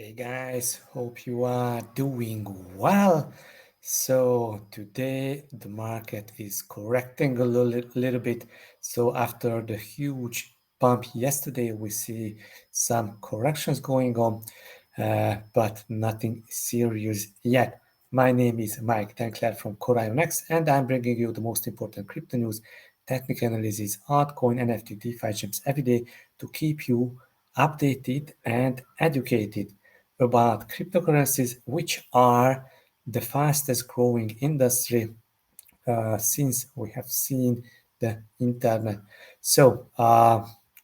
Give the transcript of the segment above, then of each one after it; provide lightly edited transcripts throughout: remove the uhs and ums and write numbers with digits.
Hey guys, hope you are doing well. So today the market is correcting a little bit. So after the huge pump yesterday, we see some corrections going on, but nothing serious yet. My name is Mike Dankler from CorionX, and I'm bringing you the most important crypto news, technical analysis, altcoin, NFT, DeFi gems every day to keep you updated and educated about cryptocurrencies, which are the fastest growing industry since we have seen the internet. So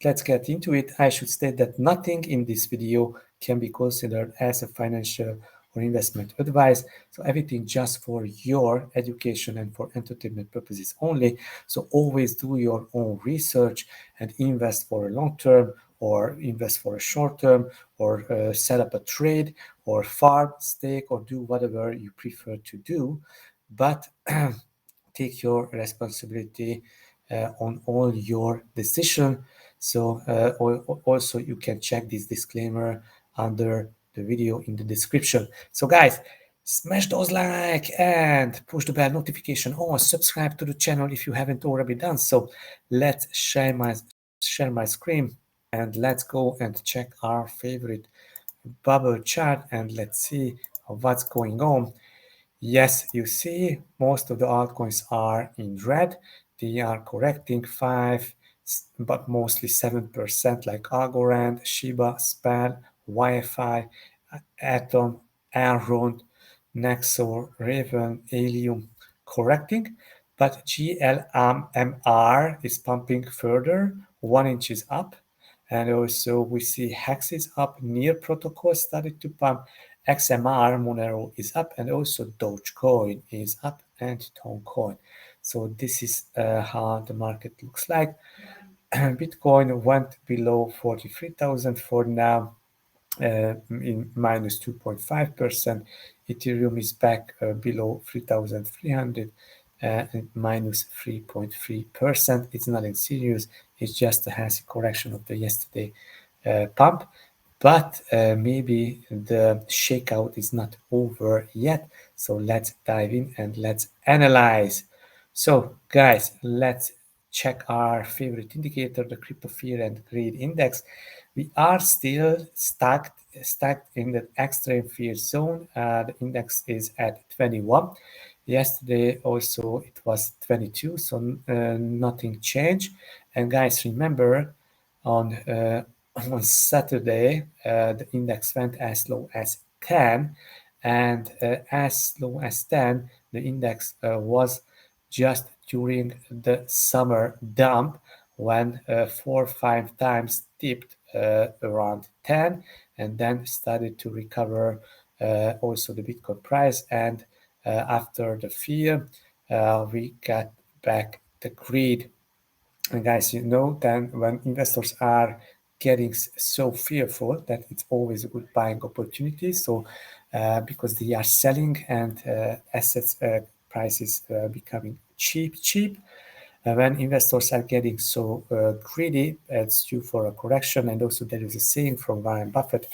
let's get into it. I should state that nothing in this video can be considered as a financial or investment advice. So everything just for your education and for entertainment purposes only. So always do your own research and invest for a long term or invest for a short term or set up a trade or farm, stake, or do whatever you prefer to do. But take your responsibility on all your decision. So also you can check this disclaimer under the video in the description. So guys, smash those like and push the bell notification on. Subscribe to the channel if you haven't already done so. Let's share my screen and let's go and check our favorite bubble chart and let's see what's going on. Yes, you see, most of the altcoins are in red. They are correcting 5, but mostly 7%, like Algorand, Shiba, Spell, Wi-Fi, Atom, Aaron, Nexo, Raven, Helium correcting. But GLMR is pumping further, 1 inch is up. And also we see Hex is up, Near Protocol started to pump, XMR Monero is up, and also Dogecoin is up, and Tonga. So this is how the market looks like. Bitcoin went below 43,000 for now, in minus 2.5%. Ethereum is back below 3,300 and minus 3.3%. It's nothing serious. It's just a healthy correction of the yesterday pump. But maybe the shakeout is not over yet. So let's dive in and let's analyze. So guys, let's check our favorite indicator, the crypto fear and greed index. We are still stuck in the extreme fear zone. The index is at 21. Yesterday also it was 22, so nothing changed. And guys, remember on on Saturday the index went as low as 10, and as low as 10 the index was just during the summer dump when 4 or 5 times dipped around 10 and then started to recover also the Bitcoin price. And after the fear, we got back the greed. And guys, you know, then when investors are getting so fearful that it's always a good buying opportunity. So because they are selling and assets prices becoming cheap. When investors are getting so greedy, it's due for a correction. And also there is a saying from Warren Buffett,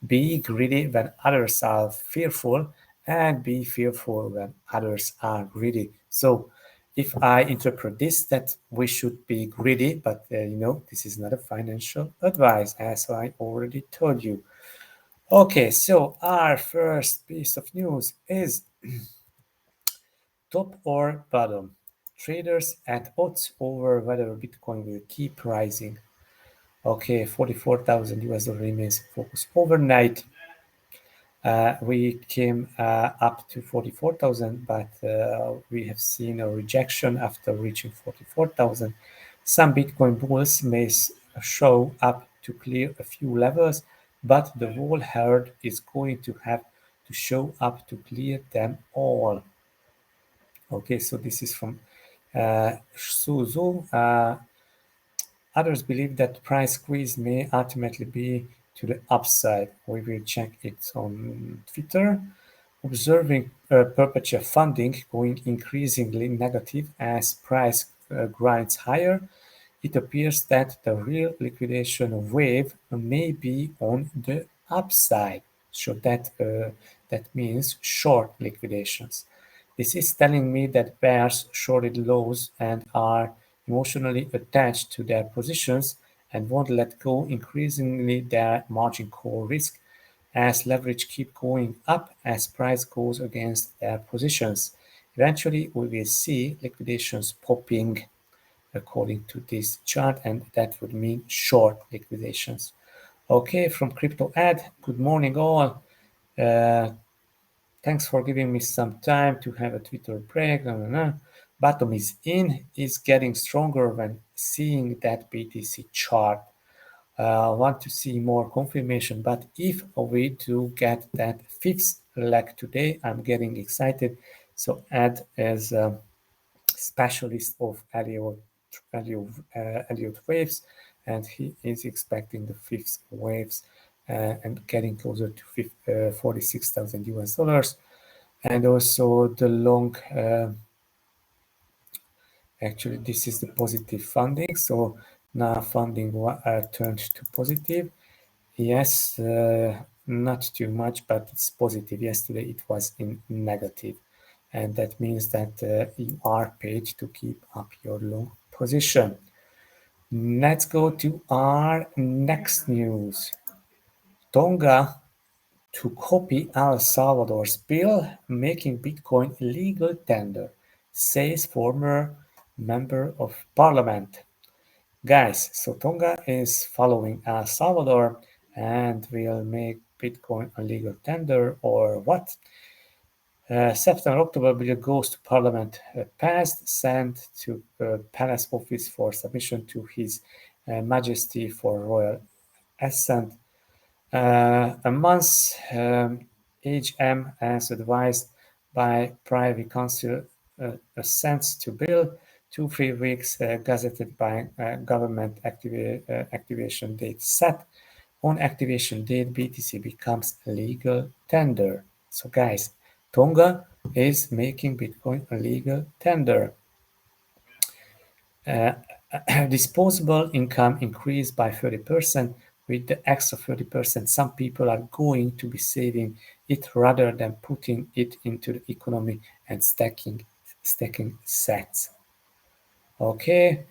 be greedy when others are fearful and be fearful when others are greedy. So if I interpret this, that we should be greedy, but you know, this is not a financial advice, as I already told you. Okay, so our first piece of news is top or bottom. Traders at odds over whether Bitcoin will keep rising. Okay, 44,000 US dollar remains focus overnight. We came up to 44,000, but we have seen a rejection after reaching 44,000. Some Bitcoin bulls may show up to clear a few levels, but the whole herd is going to have to show up to clear them all. Okay, so this is from Suzu. Others believe that price squeeze may ultimately be to the upside. We will check it on Twitter. Observing perpetual funding going increasingly negative as price grinds higher, it appears that the real liquidation wave may be on the upside. So that means short liquidations. This is telling me that bears shorted lows and are emotionally attached to their positions and won't let go, increasingly their margin call risk as leverage keep going up as price goes against their positions. Eventually, we will see liquidations popping according to this chart, and that would mean short liquidations. Okay, from Crypto Ad, good morning all. Thanks for giving me some time to have a Twitter break. Bottom is in, is getting stronger when seeing that BTC chart. Want to see more confirmation, but if we do get that fifth leg today, I'm getting excited. So Ed is a specialist of Elliott waves, and he is expecting the fifth waves and getting closer to 46,000 US dollars. And also the long, actually this is the positive funding. So now funding turned to positive. Yes, not too much, but it's positive. Yesterday it was in negative. And that means that you are paid to keep up your long position. Let's go to our next news. Tonga to copy El Salvador's bill making Bitcoin legal tender, says former member of parliament. Guys, so Tonga is following El Salvador and will make Bitcoin a legal tender or what? September, October bill goes to Parliament, passed, sent to Palace Office for submission to His Majesty for royal assent. A month's HM, as advised by Privy Council, assents to bill. 2-3 weeks gazetted by government activation date set. On activation date, BTC becomes a legal tender. So guys, Tonga is making Bitcoin a legal tender. Disposable income increased by 30%. With the extra 30%, some people are going to be saving it rather than putting it into the economy and stacking sats. Okay,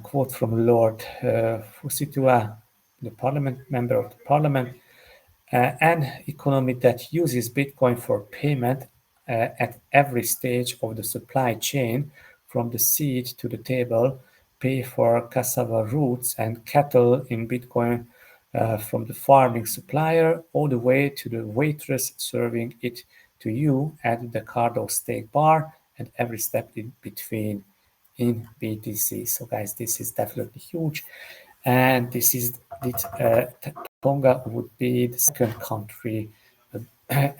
quote from Lord Fusitua, the parliament member of the parliament. An economy that uses Bitcoin for payment at every stage of the supply chain, from the seed to the table, pay for cassava roots and cattle in Bitcoin, from the farming supplier all the way to the waitress serving it to you at the Cardo steak bar, and every step in between in BTC. So guys, this is definitely huge. And this is Tonga would be the second country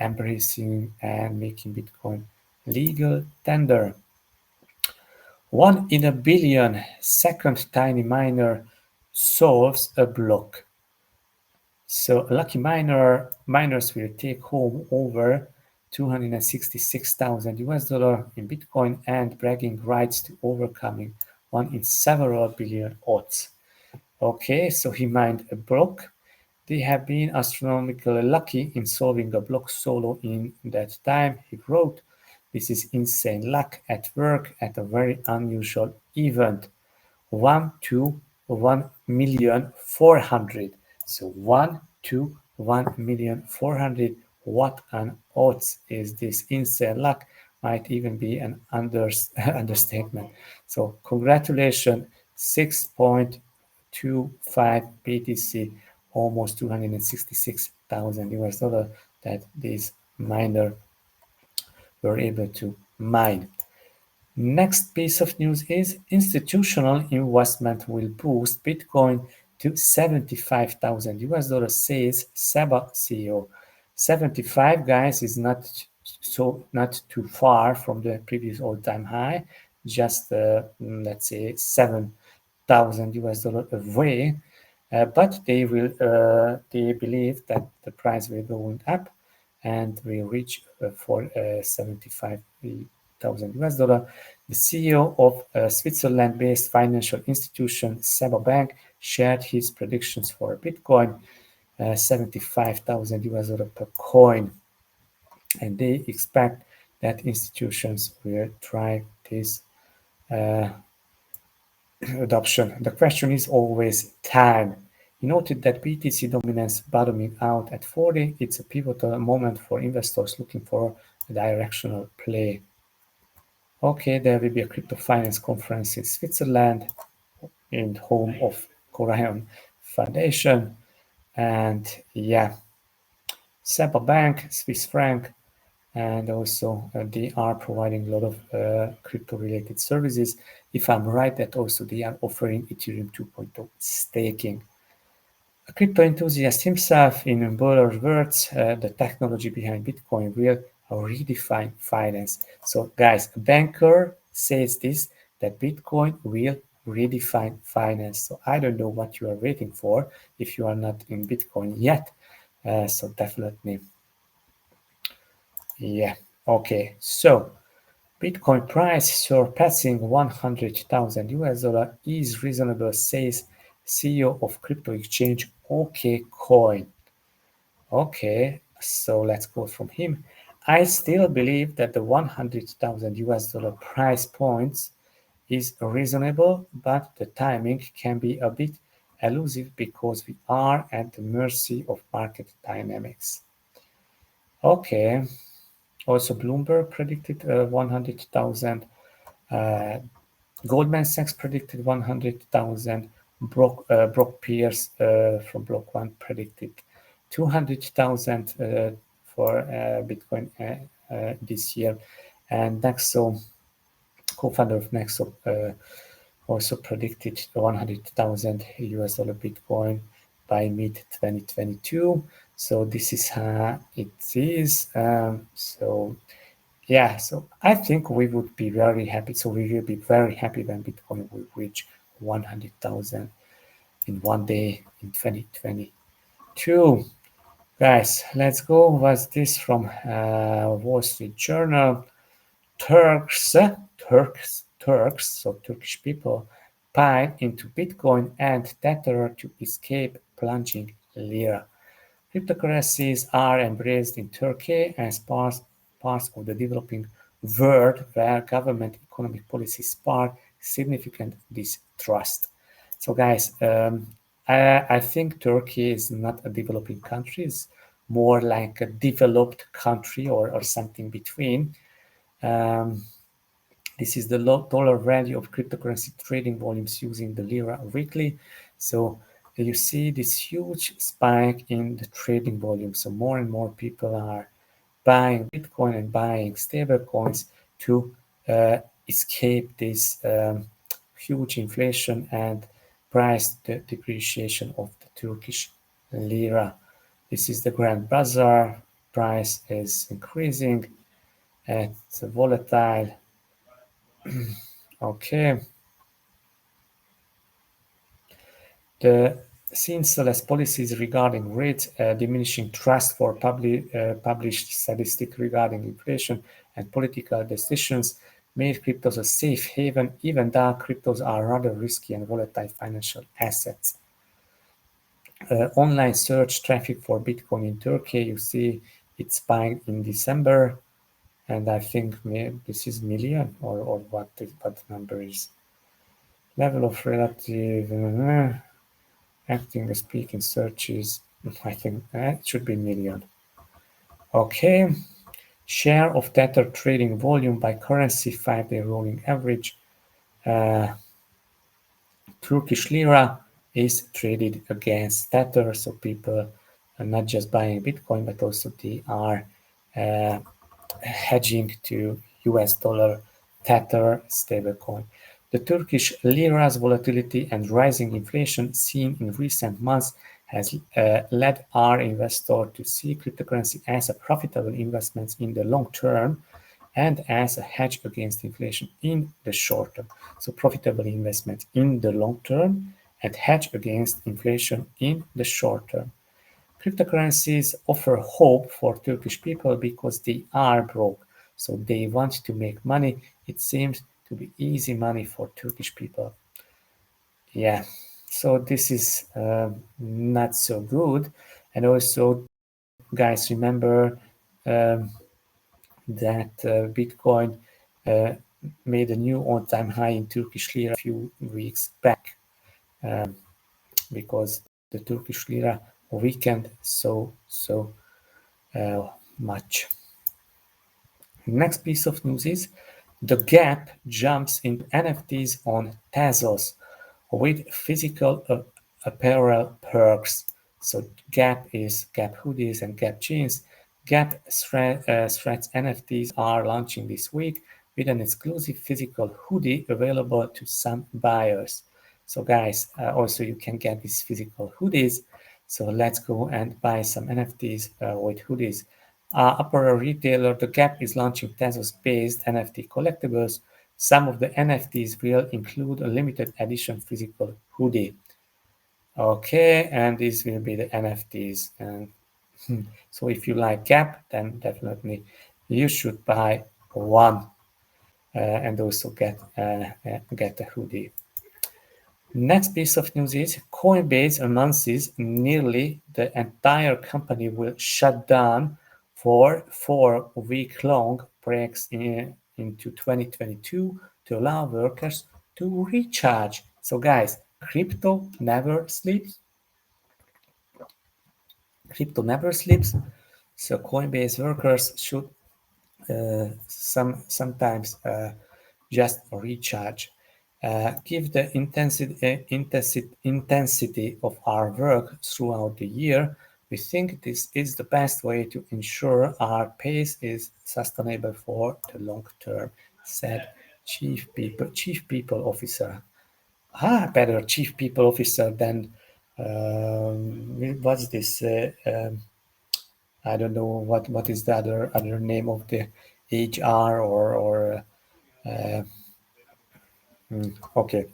embracing and making Bitcoin legal tender. 1 in a billion second tiny miner solves a block. So lucky miners will take home over 266,000 US dollar in Bitcoin and bragging rights to overcoming 1 in several billion odds. Okay, so he mined a block. They have been astronomically lucky in solving a block solo in that time, he wrote. This is insane luck at work at a very unusual event. 1 to 1,400,000. So 1 to 1,400,000. What an odds is this? Insane luck might even be an understatement. So congratulations, 6.25 BTC, almost 266,000 US dollar that these miner were able to mine. Next piece of news is institutional investment will boost Bitcoin to 75,000 US dollars, says SEBA CEO. 75, guys, is not too far from the previous all-time high, just let's say 7,000 US dollar away. But they believe that the price will go up and will reach for 75,000 US dollar. The CEO of Switzerland-based financial institution SEBA Bank shared his predictions for Bitcoin. 75,000 US dollar per coin, and they expect that institutions will drive this uh, adoption. The question is always time. He noted that BTC dominance bottoming out at 40. It's a pivotal moment for investors looking for a directional play. Okay, there will be a crypto finance conference in Switzerland, in home of Corion Foundation, and yeah, SEPA Bank, Swiss franc, and also they are providing a lot of crypto-related services. If I'm right, that also they are offering Ethereum 2.0 staking. A crypto enthusiast himself, in Bohler's words, the technology behind Bitcoin will redefine finance. So, guys, a banker says this, that Bitcoin will redefine finance. So, I don't know what you are waiting for if you are not in Bitcoin yet. So, definitely, yeah. Okay, so Bitcoin price surpassing 100,000 US dollar is reasonable, says CEO of crypto exchange OKCoin. Okay, so let's go from him. I still believe that the 100,000 US dollar price points is reasonable, but the timing can be a bit elusive because we are at the mercy of market dynamics. Okay, also Bloomberg predicted 100,000. Uh, Goldman Sachs predicted 100,000. Brock Pierce from Block One predicted 200,000 for Bitcoin this year. And Nexo, co-founder of Nexo, also predicted 100,000 US dollar Bitcoin by mid 2022. So this is how it is. Yeah, so I think we would be very happy. So we will be very happy when Bitcoin will reach 100,000 in one day in 2022. Guys, let's go. Was this from Wall Street Journal? Turks, so Turkish people, pile into Bitcoin and Tether to escape plunging Lira. Cryptocurrencies are embraced in Turkey as parts of the developing world where government economic policies spark significant distrust. So, guys, I think Turkey is not a developing country; it's more like a developed country or something between. Um, this is the dollar value of cryptocurrency trading volumes using the Lira weekly. So you see this huge spike in the trading volume. So more and more people are buying Bitcoin and buying stablecoins to escape this huge inflation and price depreciation of the Turkish lira. This is the Grand Bazaar. Price is increasing. It's volatile. Okay. The Since policies regarding rates, diminishing trust for published statistics regarding inflation and political decisions made cryptos a safe haven, even though cryptos are rather risky and volatile financial assets. Online search traffic for Bitcoin in Turkey, you see it spiked in December, and I think this is million or what the number is. Level of relative acting speaking searches, I think that should be million. Okay. Share of Tether trading volume by currency 5-day rolling average. Turkish lira is traded against Tether, so people are not just buying Bitcoin, but also they are uh, hedging to US dollar Tether stablecoin. The Turkish lira's volatility and rising inflation seen in recent months has led our investor to see cryptocurrency as a profitable investment in the long term and as a hedge against inflation in the short term. So profitable investment in the long term and hedge against inflation in the short term. Cryptocurrencies offer hope for Turkish people because they are broke. So they want to make money. It seems to be easy money for Turkish people. Yeah, so this is not so good. And also, guys, remember um, that Bitcoin uh, made a new all-time high in Turkish lira a few weeks back because the Turkish lira weakened so much. Next piece of news is the Gap jumps into NFTs on Tezos with physical apparel perks. So Gap is Gap hoodies and Gap jeans. Gap Threads NFTs are launching this week with an exclusive physical hoodie available to some buyers. So guys, also you can get these physical hoodies. So let's go and buy some NFTs with hoodies. Apparel retailer The Gap is launching Tezos-based NFT collectibles. Some of the NFTs will include a limited edition physical hoodie. Okay, and these will be the NFTs. And so if you like Gap, then definitely you should buy one and also get a hoodie. Next piece of news is Coinbase announces nearly the entire company will shut down for 4-week-long breaks into 2022 to allow workers to recharge. So, guys, crypto never sleeps. Crypto never sleeps. So, Coinbase workers should sometimes just recharge. Give the intensity of our work throughout the year. We think this is the best way to ensure our pace is sustainable for the long term, said Chief People Officer. Better Chief People Officer than what's this? I don't know what is the other name of the HR or okay,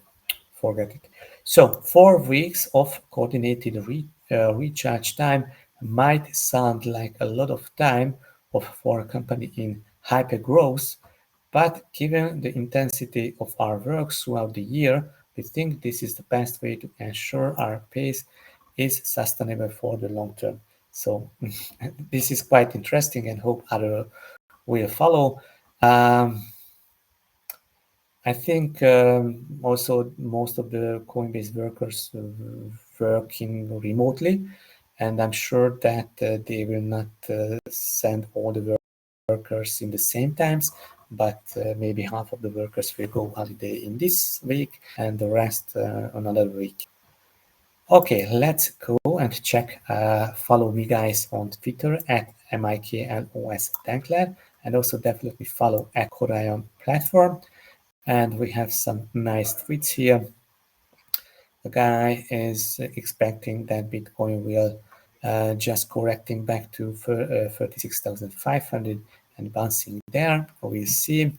forget it. So 4 weeks of coordinated recharge time might sound like a lot of time for a company in hyper growth, but given the intensity of our work throughout the year, we think this is the best way to ensure our pace is sustainable for the long term. So this is quite interesting and hope other will follow. Um, I think also most of the Coinbase workers working remotely, and I'm sure that they will not send all the workers in the same times, but maybe half of the workers will go holiday in this week and the rest another week. Okay, let's go and check. Follow me, guys, on Twitter at MIKLOS and also definitely follow at Corion platform. And we have some nice tweets here. The guy is expecting that Bitcoin will just correcting back to 36,500 and bouncing there. We'll see.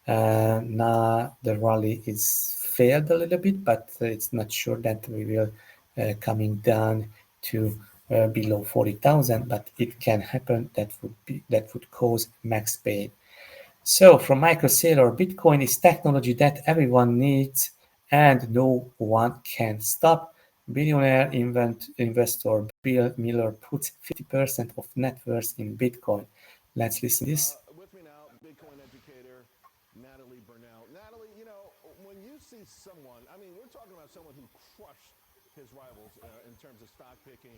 Now the rally is failed a little bit, but it's not sure that we will coming down to below 40,000, but it can happen. That would cause max pain. So, from Michael Saylor, Bitcoin is technology that everyone needs and no one can stop. Billionaire investor Bill Miller puts 50% of net worth in Bitcoin. Let's listen to this. With me now, Bitcoin educator Natalie Burnell. Natalie, you know, when you see someone, I mean, we're talking about someone who crushed his rivals in terms of stock picking,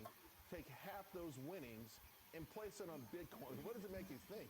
take half those winnings and place it on Bitcoin. What does it make you think?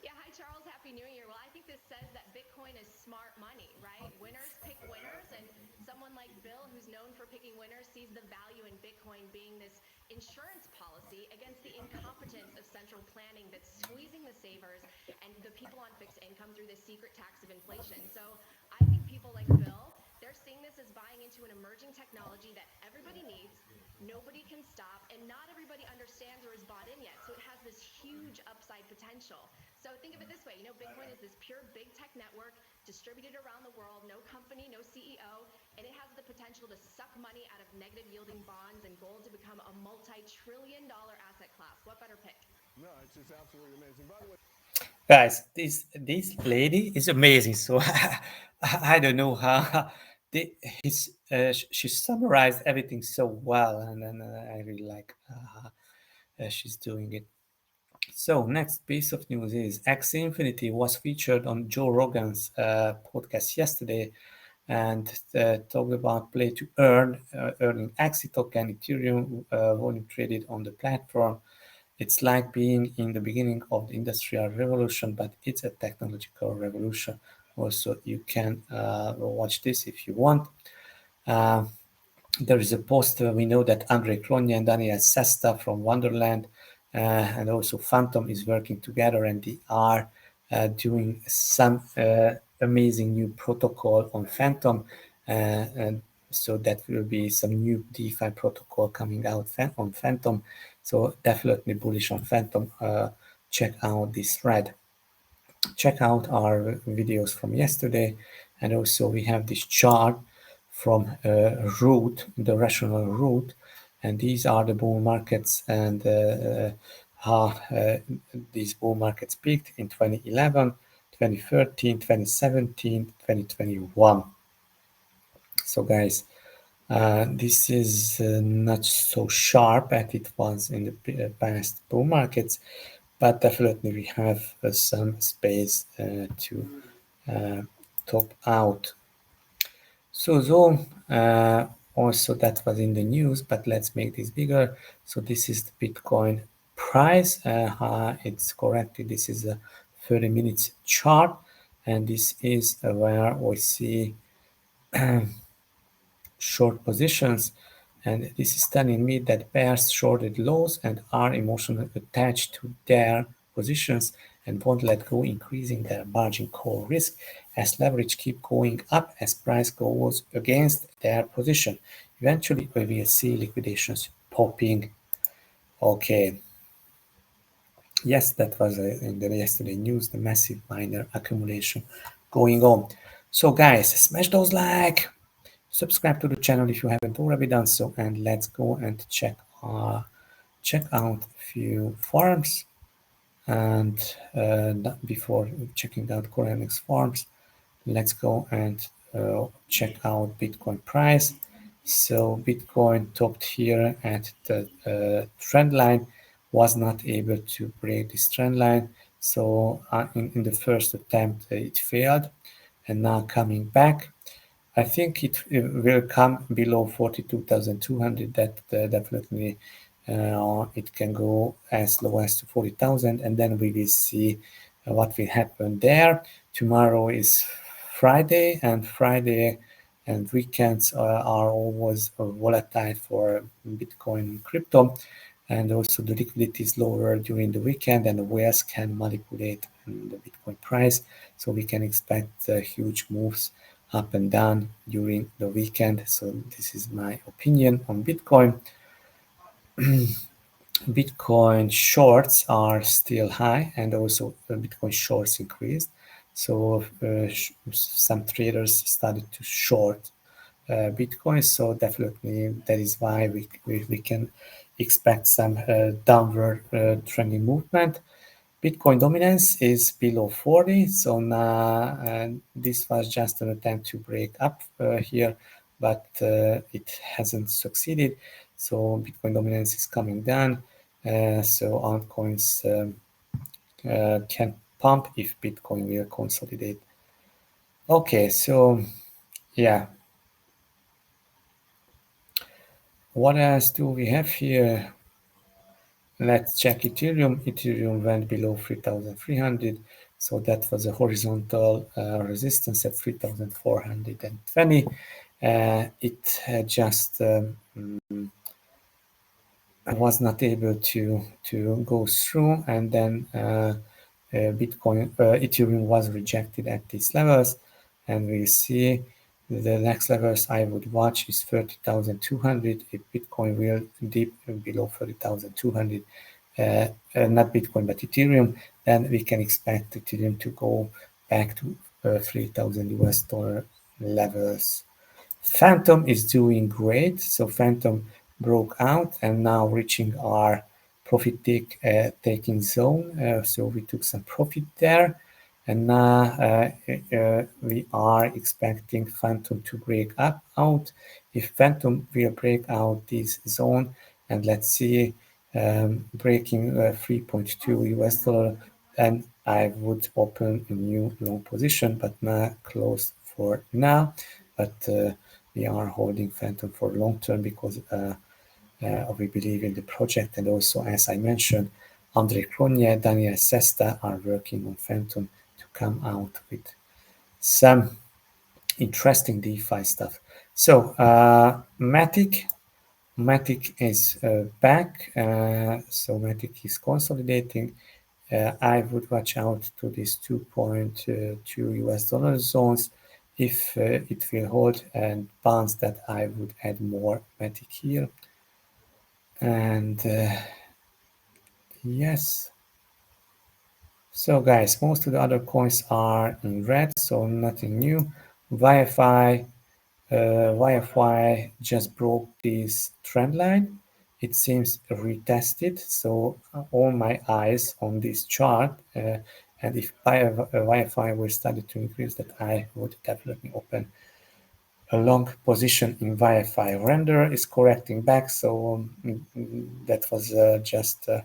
Yeah, hi Charles, Happy New Year. Well, I think this says that Bitcoin is smart money, right? Winners pick winners, and someone like Bill, who's known for picking winners, sees the value in Bitcoin being this insurance policy against the incompetence of central planning that's squeezing the savers and the people on fixed income through the secret tax of inflation. So I think people like Bill, they're seeing this as buying into an emerging technology that everybody needs, nobody can stop, and not everybody understands or is bought in yet. So it has this huge upside potential. So think of it this way, Bitcoin is this pure big tech network distributed around the world, no company, no CEO, and it has the potential to suck money out of negative yielding bonds and gold to become a multi-trillion dollar asset class. What better pick? No, it's just absolutely amazing. By the way, Guys, this lady is amazing. So I don't know how she summarized everything so well, and I really like she's doing it. So next piece of news is Axie Infinity was featured on Joe Rogan's podcast yesterday, and talked about play to earn, earning Axie token, Ethereum volume traded on the platform. It's like being in the beginning of the industrial revolution, but it's a technological revolution. Also, you can watch this if you want. Uh, there is a poster. We know that Andrei Kronia and Daniel Sesta from Wonderland and also Phantom is working together, and they are doing some amazing new protocol on Phantom. And so that will be some new DeFi protocol coming out on Phantom. So definitely bullish on Phantom. Check out this thread. Check out our videos from yesterday, and also we have this chart from root, the rational root, and these are the bull markets, and how these bull markets peaked in 2011, 2013, 2017, 2021. So guys, this is not so sharp as it was in the past bull markets, but definitely we have some space to top out. So also that was in the news, but let's make this bigger. So this is the Bitcoin price. It's corrected. This is a 30 minutes chart, and this is where we see short positions, and this is telling me that bears shorted lows and are emotionally attached to their positions and won't let go, increasing their margin call risk as leverage keep going up as price goes against their position. Eventually we will see liquidations popping. Okay, yes, that was in the yesterday news, the massive miner accumulation going on. So guys, smash those like, subscribe to the channel if you haven't already done so, and let's go and check out a few farms. And before checking out CorionX farms, let's go and check out Bitcoin price. So Bitcoin topped here at the trend line, was not able to break this trend line. So in the first attempt it failed, and now coming back. I think it will come below 42,200. That definitely it can go as low as to 40,000, and then we will see what will happen there. Tomorrow is Friday, and weekends are always volatile for Bitcoin and crypto, and also the liquidity is lower during the weekend, and the whales can manipulate the Bitcoin price, so we can expect huge moves up and down during the weekend. So this is my opinion on Bitcoin. Bitcoin shorts are still high, and also Bitcoin shorts increased. So some traders started to short Bitcoin. So definitely that is why we can expect some downward trending movement. Bitcoin dominance is below 40, so now this was just an attempt to break up here, but it hasn't succeeded. So Bitcoin dominance is coming down, so altcoins can pump if Bitcoin will consolidate. Okay, so yeah, what else do we have here? Let's check Ethereum. Ethereum went below 3,300. So that was a horizontal resistance at 3,420. It just was not able to go through, and then Ethereum was rejected at these levels, and we see the next levels I would watch is 30,200. If Bitcoin will dip below 30,200, not Bitcoin but Ethereum, then we can expect Ethereum to go back to 3,000 US dollar levels. Phantom is doing great. So Phantom broke out and now reaching our profit taking zone. So we took some profit there. And now we are expecting Phantom to break up out. If Phantom will break out this zone, and let's see, breaking 3.2 US dollar, then I would open a new long position, but not closed for now. But we are holding Phantom for long term because we believe in the project. And also, as I mentioned, Andre Cronje, Daniel Sesta are working on Phantom to come out with some interesting DeFi stuff. So Matic is back. So Matic is consolidating. I would watch out to this 2.2 US dollar zones. If it will hold and bounce, that I would add more Matic here. And yes. So guys, most of the other coins are in red, so nothing new. YFI, YFY just broke this trend line. It seems retested, so all my eyes on this chart. And if YFI will start to increase, that I would definitely open a long position in YFI. Render is correcting back, so that was just a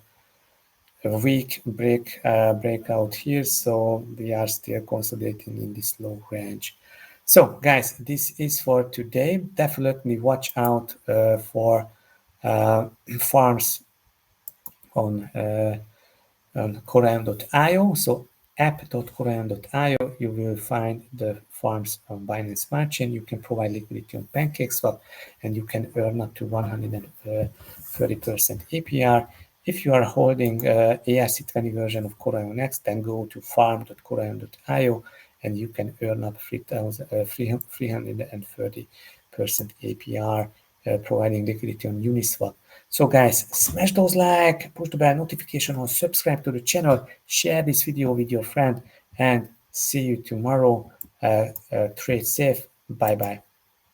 weak breakout here, so we are still consolidating in this low range. So guys, this is for today. Definitely watch out for farms on Corian.io. So app.corian.io, you will find the farms on Binance Smart Chain. You can provide liquidity on PancakeSwap, and you can earn up to 130% APR. If you are holding ARC20 version of CorionX, then go to farm.corian.io, and you can earn up 330% APR, providing liquidity on Uniswap. So guys, smash those like, push the bell notification on, subscribe to the channel, share this video with your friend, and see you tomorrow. Trade safe. Bye bye.